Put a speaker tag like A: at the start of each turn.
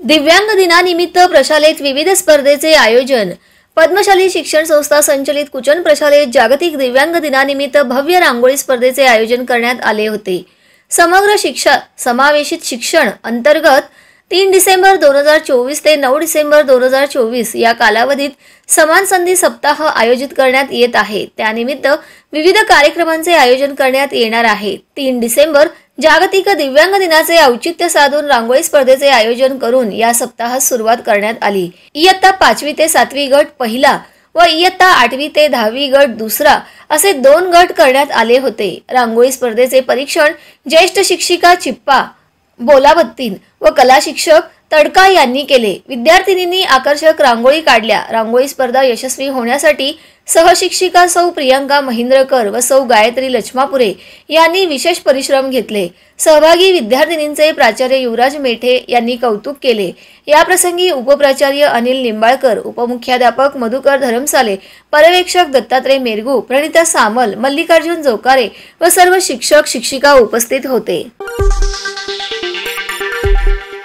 A: दिव्यांग दिनानिमित्त प्रशालेत विविध स्पर्धेचे आयोजन। पद्मशाली शिक्षण संस्था संचलित कुचन प्रशालेत जागतिक दिव्यांग दिनानिमित्त भव्य रांगोळी स्पर्धेचे आयोजन करण्यात आले होते। समग्र शिक्षा समावेशित शिक्षण अंतर्गत 3 डिसेंबर 2024 ते 9 डिसेंबर 2024 या कालावधीत समान संधी सप्ताह आयोजित करण्यात येत आहे। त्यानिमित्त विविध कार्यक्रमांचे आयोजन करण्यात येणार आहे। 3 डिसेंबर जागतिक दिव्यांग दिनाचे औचित्य साधून रांगोळी स्पर्धेचे आयोजन करून या सप्ताहास सुरुवात करण्यात आली। इयत्ता 5वी ते 7वी गट पहिला व इयत्ता 8वी ते 10वी गट दुसरा असे 2 गट करण्यात आले होते। रांगोळी स्पर्धेचे परीक्षण ज्येष्ठ शिक्षिका चिप्पा बोलाबत्तीन व कला शिक्षक तडका यांनी केले। विद्यार्थिनींनी आकर्षक रांगोळी काढल्या। रांगोळी स्पर्धा यशस्वी होण्यासाठी सहशिक्षिका सौ प्रियंका महेंद्रकर व सौ गायत्री लचमापुरे यांनी विशेष परिश्रम घेतले। सहभागी विद्यार्थिनींचे प्राचार्य युवराज मेठे यांनी कौतुक केले। या प्रसंगी उपप्राचार्य अनिल निंबाळकर, उपमुख्याध्यापक मधुकर धरमसाले, पर्यवेक्षक दत्तात्रय मेरगू, प्रणिता सामल, मल्लिकार्जुन जोकारे व सर्व शिक्षक शिक्षिका उपस्थित होते।